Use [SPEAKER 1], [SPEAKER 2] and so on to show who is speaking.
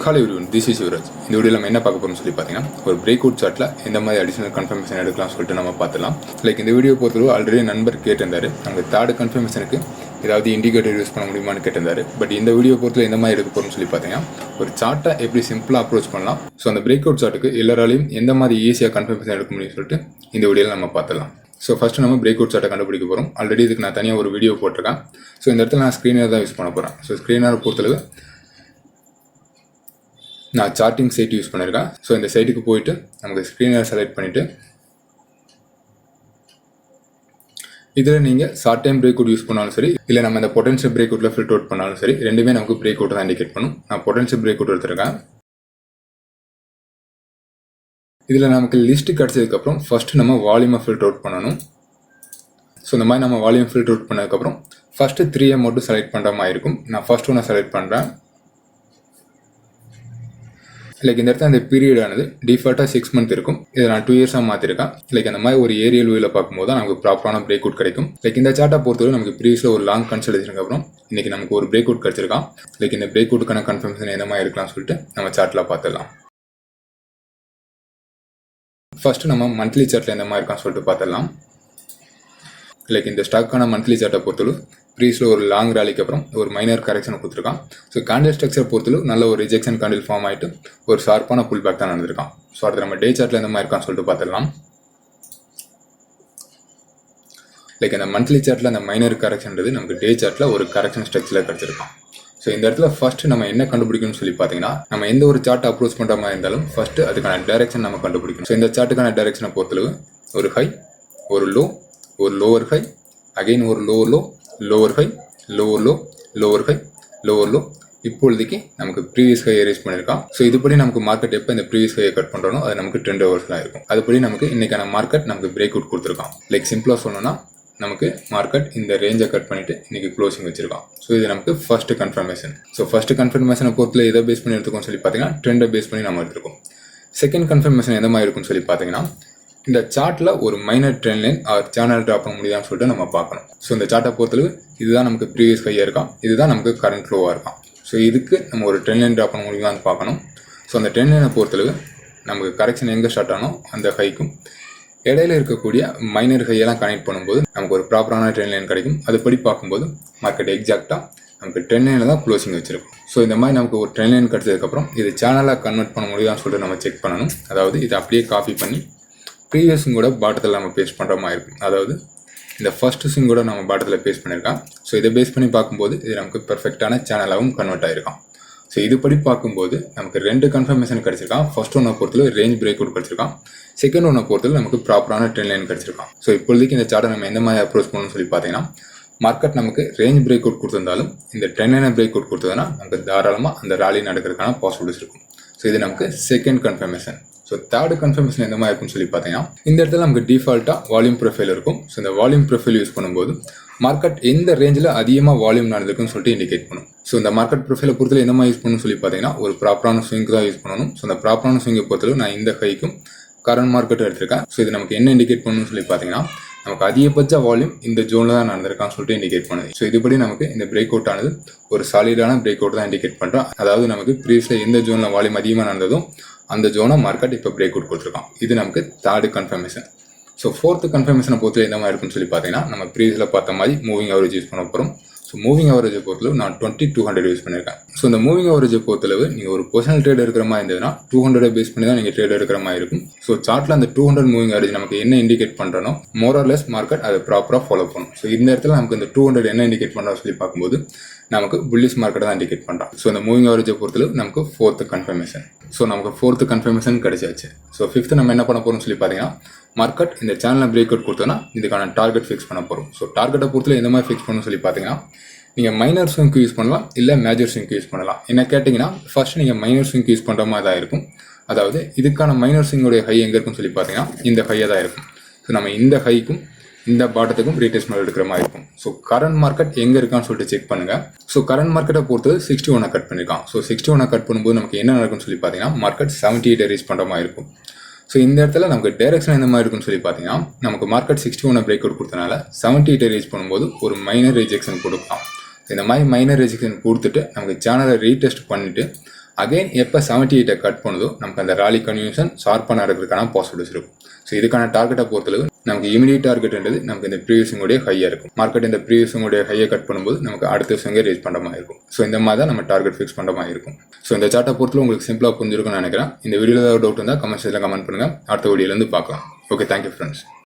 [SPEAKER 1] Hello everyone, this is Yuvraj. இந்த வீடியோல நம்ம என்ன பார்க்க போறோம்னு சொல்லி பார்த்தீங்கன்னா ஒரு பிரேக் அவுட் சார்ட்ல எந்த மாதிரி அடிஷனல் கன்ஃபர்மேஷன் எடுக்கலாம்னு சொல்லிட்டு நம்ம பார்த்துலாம். லைக் இந்த வீடியோ பொறுத்தவரை ஆல்ரெடி நண்பர் கேட்டிருந்தாரு, நம்ம தேர்ட் கன்ஃபர்மேஷனுக்கு ஏதாவது இண்டிகேட்டர் யூஸ் பண்ண முடியுமான்னு கேட்டிருந்தாரு. பட் இந்த வீடியோ பொறுத்தவரை எந்த மாதிரி எடுக்க போறோம்னு சொல்லி பார்த்தீங்கன்னா ஒரு சார்ட்டை எப்படி சிம்பிளாக அப்ரோச் பண்ணலாம், ஸோ அந்த பிரேக் அவுட் சார்ட்டுக்கு எல்லாராலையும் எந்த மாதிரி ஈஸியாக கன்ஃபர்மேஷன் எடுக்க முடியும்னு சொல்லிட்டு இந்த வீடியோவில் நம்ம பார்த்துலாம். ஸோ ஃபஸ்ட்டு நம்ம பிரேக் அவுட் சார்ட்டை கண்டுபிடிக்க போகிறோம். ஆல்ரெடி இதுக்கு நான் தனியாக ஒரு வீடியோ போட்டிருக்கேன். ஸோ இந்த இடத்துல நான் ஸ்க்ரீனர் தான் யூஸ் பண்ண போகிறேன். ஸோ ஸ்க்ரீனர் பொறுத்தளவு நான் சார்ட்டிங் சைட் யூஸ் பண்ணியிருக்கேன். ஸோ இந்த சைட்டுக்கு போயிட்டு நமக்கு ஸ்க்ரீனர் செலக்ட் பண்ணிவிட்டு இதில் நீங்கள் short time break out use பண்ணாலும் சரி, இல்லை நம்ம இந்த பொட்டன்ஷியல் பிரேக் அவுட்டில் ஃபில்டர் அவுட் பண்ணாலும் சரி, ரெண்டுமே நமக்கு பிரேக் அவுட் தான் இண்டிகேட் பண்ணும். நான் பொட்டன்ஷியல் பிரேக் அவுட் எடுத்திருக்கேன். இதில் நமக்கு லிஸ்ட்டு கிடச்சதுக்கப்புறம் ஃபஸ்ட்டு நம்ம வால்யூமை ஃபில்டர் அவுட் பண்ணணும். ஸோ இந்த மாதிரி நம்ம வால்யூம் ஃபில்டர் அவுட் பண்ணதுக்கப்புறம் ஃபஸ்ட்டு 3M மட்டும் செலக்ட் பண்ணுற மாதிரி இருக்கும். நான் ஃபஸ்ட் ஒன்று செலக்ட் பண்ணுறேன். லைக் இந்த இடத்துல அந்த பீரியடானது டிஃபால்ட்டாக 6 மந்த் இருக்கும். இதை நான் 2 இயர்ஸாக மாற்றிருக்கேன். லைக் அந்த மாதிரி ஒரு ஏரியல் வியூவில் பார்க்கும்போது தான் நமக்கு ப்ராப்பரான பிரேக் அவுட் கிடைக்கும். லைக் இந்த சார்ட்டை பொறுத்தவரை நமக்கு ப்ரீவியஸில் ஒரு லாங் கன்சல்டேஷனுக்கு அப்புறம் இன்றைக்கி நமக்கு ஒரு பிரேக் அவுட் கிடச்சிருக்கான். லைக் இந்த பிரேக் அவுட்டுக்கான கன்ஃபர்மேஷன் எந்த மாதிரி இருக்கலாம்னு சொல்லிட்டு நம்ம சார்ட்டில் பார்த்துடலாம். ஃபஸ்ட்டு நம்ம மந்த்லி சார்ட்டில் எந்த மாதிரி இருக்கான்னு சொல்லிட்டு பார்த்துடலாம். லைக் இந்த ஸ்டாக்கான மந்த்லி சார்ட்டை பொறுத்தளவு ப்ரீஸில் ஒரு லாங் ரேலிக்கு அப்புறம் ஒரு மைனர் கரெக்ஷன் கொடுத்துருக்கான். ஸோ கேண்டில் ஸ்ட்ரக்சர் பொறுத்தளவு நல்ல ஒரு ரிஜெக்ஷன் கேண்டில் ஃபார்ம் ஆகிட்டு ஒரு ஷார்ப்பான புல் பேக் தான் நடந்திருக்கான். ஸோ அடுத்து நம்ம டே சார்ட்டில் எந்த மாதிரி இருக்கான்னு சொல்லிட்டு பார்த்துடலாம். லைக் இந்த மந்த்லி சார்ட்டில் அந்த மைனர் கரெக்ஷன்றது நமக்கு டே சார்ட்டில் ஒரு கரெக்ஷன் ஸ்ட்ரக்சரில் கிடச்சிருக்கான். ஸோ இந்த இடத்துல ஃபஸ்ட்டு நம்ம என்ன கண்டுபிடிக்கணும்னு சொல்லி பார்த்தீங்கன்னா, நம்ம எந்த ஒரு சார்ட்டை அப்ரோச் பண்ணுற மாதிரி இருந்தாலும் ஃபஸ்ட்டு அதுக்கான டைரக்ஷன் நம்ம கண்டுபிடிக்கணும். ஸோ இந்த சார்ட்டுக்கான டைரக்ஷனை பொறுத்தளவு ஒரு ஹை, ஒரு லோ, ஒரு லோவர் ஹை, அகைன் ஒரு lower low, lower high, lower low, lower high, lower low. இப்பொழுதுக்கு நமக்கு ப்ரீவியஸ் ஹை ரேஸ் பண்ணியிருக்கான். ஸோ இதுபடி நமக்கு மார்க்கெட் எப்போ இந்த ப்ரீவியஸ் ஹையை கட் பண்ணுறோம் அது நமக்கு ட்ரெண்ட் ஹவர்ஸில் இருக்கும். அதுபடி நமக்கு இன்றைக்கான மார்க்கெட் நமக்கு பிரேக் அவுட் கொடுத்துருக்கான். லைக் சிம்பிளாக சொல்லணும்னா நமக்கு மார்க்கெட் இந்த ரேஞ்சை கட் பண்ணிவிட்டு இன்றைக்கி க்ளோசிங் வச்சிருக்கான். ஸோ இது நமக்கு ஃபஸ்ட்டு கன்ஃபர்மேஷன். ஸோ ஃபஸ்ட்டு கன்ஃபர்மேஷனை பொறுத்தல எதை பேஸ் பண்ணி எடுத்துக்கோன்னு சொல்லி பார்த்தீங்கன்னா ட்ரெண்டை பேஸ் பண்ணி நம்ம எடுத்துருக்கோம். செகண்ட் கன்ஃபர்மேஷன் எந்த மாதிரி இருக்குன்னு சொல்லி பார்த்தீங்கன்னா இந்த சார்ட்டில் ஒரு minor trend line channel drop பண்ண முடியாதுன்னு சொல்லிட்டு நம்ம பார்க்கணும். ஸோ இந்த சார்ட்டை பொறுத்தளவு இதுதான் நமக்கு ப்ரீவியஸ் ஹையாக இருக்கான், இதுதான் நமக்கு கரண்ட் லோவாக இருக்கான். ஸோ இதுக்கு நம்ம ஒரு ட்ரெண்ட் லைன் ட்ராப் பண்ண முடியுமான்னு பார்க்கணும். ஸோ அந்த ட்ரெண்ட் லைனை பொறுத்தளவு நமக்கு கரெக்ஷன் எங்கே ஸ்டார்ட் ஆனோ அந்த ஹைக்கும் இடையில இருக்கக்கூடிய மைனர் ஹையெல்லாம் கனெக்ட் பண்ணும்போது நமக்கு ஒரு ப்ராப்பரான ட்ரெண்ட் லைன் கிடைக்கும். அதுபடி பார்க்கும்போது மார்க்கெட் எக்ஸாக்டாக நமக்கு ட்ரெண்ட் லைனில் தான் க்ளோசிங் வச்சிருக்கும். ஸோ இந்த மாதிரி நமக்கு ஒரு ட்ரெண்ட் லைன் கிடச்சதுக்கப்புறம் இது சேனலாக கன்வெர்ட் பண்ண முடியுதான்னு சொல்லிட்டு நம்ம செக் பண்ணணும். அதாவது இதை அப்படியே காப்பி பண்ணி ப்ரீவியஸ் ஸ்விங்கோட பாட்டத்தில் நம்ம பேஸ்ட் பண்ணுற மாதிரி இருக்கும். அதாவது இந்த ஃபர்ஸ்ட் ஸ்விங்கோட நம்ம பாட்டத்தில் பேஸ்ட் பண்ணியிருக்கோம். ஸோ இதை பேஸ் பண்ணி பார்க்கும்போது இது நமக்கு பெர்ஃபெக்டான சேனலாகவும் கன்வெர்ட் ஆகிருக்கும். ஸோ இதுபடி பார்க்கும்போது நமக்கு 2 கன்ஃபர்மேஷன் கிடச்சிருக்கான். ஃபர்ஸ்ட் ஒன்றை பொறுத்தல ரேஞ்ச் பிரேக் அவுட் கிடச்சிருக்கான். செகண்ட் ஒன்றை பொறுத்தல நமக்கு ப்ராப்பரான ட்ரெண்ட் லைன் கிடச்சிருக்கான். ஸோ இப்போதைக்கு இந்த சார்ட்டை நம்ம எந்த மாதிரி அப்ரோச் பண்ணணும்னு சொல்லி பார்த்தீங்கன்னா மார்க்கெட் நமக்கு ரேஞ்ச் பிரேக் அவுட் கொடுத்திருந்தாலும் இந்த ட்ரெண்ட் லைனை பிரேக் அவுட் கொடுத்ததுன்னா நமக்கு தாராளமாக அந்த ராலி நடக்கிறதுக்கான பாசிபிலிட்டிஸ் இருக்கும். ஸோ இது நமக்கு second confirmation. So third confirmation எந்த மாதிரி இருக்குன்னு சொல்லி பார்த்தீங்கன்னா இந்த இடத்துல நமக்கு டிஃபால்ட்டாக வால்யூம் ப்ரொஃபைல் இருக்கும். ஸோ இந்த வால்யூம் ப்ரொஃபைல் யூஸ் பண்ணும்போது மார்க்கெட் எந்த ரேஞ்சில் அதிகமாக வால்யூம் நடந்திருக்குன்னு சொல்லிட்டு இண்டிகேட் பண்ணும். ஸோ இந்த மார்க்கெட் ப்ரொஃபைலை பொறுத்தல எந்த மாதிரி யூஸ் பண்ணணும்னு சொல்லி பார்த்தீங்கன்னா ஒரு ப்ராப்பரான ஸ்விங்கு தான் யூஸ் பண்ணணும். ஸோ அந்த ப்ராப்பரான ஸ்விங்கை பொறுத்தளவு நான் இந்த ஹைக்கும் கரண்ட் மார்க்கெட்டும் எடுத்திருக்கேன். ஸோ இது நமக்கு என்ன இண்டிகேட் பண்ணணும்னு சொல்லி பார்த்தீங்கன்னா நமக்கு அதிகபட்ச வால்யூம் இந்த ஜோனில் தான் நடந்திருக்கான்னு சொல்லிட்டு இண்டிகேட் பண்ணுது. ஸோ இதுபடி நமக்கு இந்த பிரேக் அவுட் ஆனது ஒரு சாலிடான பிரேக் அவுட் தான் இண்டிகேட் பண்ணுறோம். அதாவது நமக்கு ப்ரீவியஸில் எந்த ஜோனில் வால்யூம் அதிகமாக நடந்ததோ அந்த ஜோனை மார்க்கெட் இப்போ பிரேக் அவுட் கொடுத்துருக்கான். இது நமக்கு தேர்ட் கன்ஃபர்மேஷன். ஸோ ஃபோர்த்து கன்ஃபர்மேஷனை பொறுத்தவரை எந்த மாதிரி இருக்குன்னு சொல்லி பார்த்தீங்கன்னா நம்ம ப்ரீவியஸில் பார்த்த மாதிரி மூவிங் அவரேஜ் யூஸ் பண்ண போகிறோம். ஸோ மூவிங் அவரேஜை பொறுத்தளவு நான் 2200 யூஸ் பண்ணியிருக்கேன். ஸோ இந்த மூவிங் அவரேஜை பொறுத்தளவு நீங்கள் ஒரு பர்சனல் ட்ரேட் எடுக்கிற மாதிரி இருந்ததுன்னா 200 பேஸ் பண்ணி தான் நீங்கள் ட்ரேட் எடுக்கிற மாதிரி இருக்கும். ஸோ சார்ட்டில் அந்த 200 மூவிங் அவரேஜ் நமக்கு என்ன இண்டிகேட் பண்ணுறனோ மோரர்லெஸ் மார்க்கெட் அதை ப்ராப்பராக ஃபாலோ பண்ணும். ஸோ இந்த இடத்துல நமக்கு இந்த 200 என்ன இண்டிகேட் பண்ணுறோம் சொல்லி பார்க்கும்போது நமக்கு புல்லிஷ் மார்க்கெட் தான் இண்டிகேட் பண்ணுறோம். ஸோ இந்த மூவிங் அவரேஜை பொறுத்தளவு நமக்கு ஃபோர்த்து கன்ஃபர்மேஷன். ஸோ நமக்கு ஃபோர்த்து கன்ஃபர்மேஷன் கிடைச்சாச்சு. ஸோ ஃபிஃப்த்து நம்ம என்ன பண்ண போகிறோம்னு சொல்லி பார்த்தீங்கன்னா மார்க்கெட் இந்த சேனலில் பிரேக் அவுட் கொடுத்தோன்னா இதுக்கான டார்கெட் ஃபிக்ஸ் பண்ண போகிறோம். ஸோ டார்கெட்டை பொறுத்தல எந்த மாதிரி ஃபிக்ஸ் பண்ணணும்னு சொல்லி பார்த்தீங்கன்னா நீங்கள் மைனர் ஸ்விங்க்கு யூஸ் பண்ணலாம், இல்லை மேஜர் ஸ்விங்க்கு யூஸ் பண்ணலாம். என்ன கேட்டிங்கன்னா ஃபர்ஸ்ட் நீங்கள் மைனர் ஸ்விங்க்கு யூஸ் பண்ணுற மாதிரி தான் இருக்கும். அதாவது இதுக்கான மைனர் ஸ்விங்கோடைய ஹை எங்கே இருக்குன்னு சொல்லி பார்த்தீங்கன்னா இந்த ஹையாக தான் இருக்கும். ஸோ நம்ம இந்த ஹைக்கும் இந்த பாட்டத்துக்கும் ரீட்ரேஸ்மெண்ட் எடுக்கிற மாதிரி இருக்கும். ஸோ கரண்ட் மார்க்கெட் எங்கே இருக்கான்னு சொல்லிட்டு செக் பண்ணுங்கள். ஸோ கரண்ட் மார்க்கெட்டை பொறுத்தது 61 கட் பண்ணியிருக்கான். ஸோ 61 கட் பண்ணும்போது நமக்கு என்ன நடக்கும்னு சொல்லி பார்த்தீங்கன்னா மார்க்கெட் 78 ரீச் பண்ணுற மாதிரி இருக்கும். ஸோ இந்த இடத்துல நமக்கு டைரக்ஷன் எந்த மாதிரி இருக்குன்னு சொல்லி பார்த்தீங்கன்னா நமக்கு மார்க்கெட் 61 பிரேக் அவுட் கொடுத்தனால 78 ரீச் பண்ணும்போது ஒரு மைனர் ரிஜெக்ஷன் கொடுக்கலாம். இந்த மாதிரி மைனர் ரெஜெக்ஷன் கொடுத்துட்டு நமக்கு சேனலை ரீடெஸ்ட் பண்ணிவிட்டு அகைன் எப்போ 78 கட் பண்ணுதோ நமக்கு அந்த ராலி கன்வியூஷன் ஷார்ப்பாக நடக்கிறதுக்கான பாசிபிலிட்டிஸ் இருக்கும். ஸோ இதுக்கான டார்கெட்டை பொறுத்தளவு நமக்கு இமீடியட் டார்கெட்ன்றது நமக்கு இந்த ப்ரீவியஸுடைய ஹையாக இருக்கும். மார்க்கெட் இந்த ப்ரீவியஸுடைய ஹையை கட் பண்ணும்போது நமக்கு அடுத்த விஷயம் ரீச் பண்ணுற மாதிரி இருக்கும். ஸோ இந்த மாதிரி தான் நம்ம டார்கெட் ஃபிக்ஸ் பண்ணுற மாதிரி இருக்கும். ஸோ இந்த சார்ட்டை பொறுத்தல உங்களுக்கு சிம்பிளாக புரிஞ்சிருக்கும்னு நினைக்கிறேன். இந்த வீடியோவில் ஏதாவது டவுட் இருந்தால் கமெண்ட் செக்ஷனில் கமெண்ட் பண்ணுங்கள். அடுத்த வீடியோலேருந்து பார்க்கலாம். Okay, thank you friends.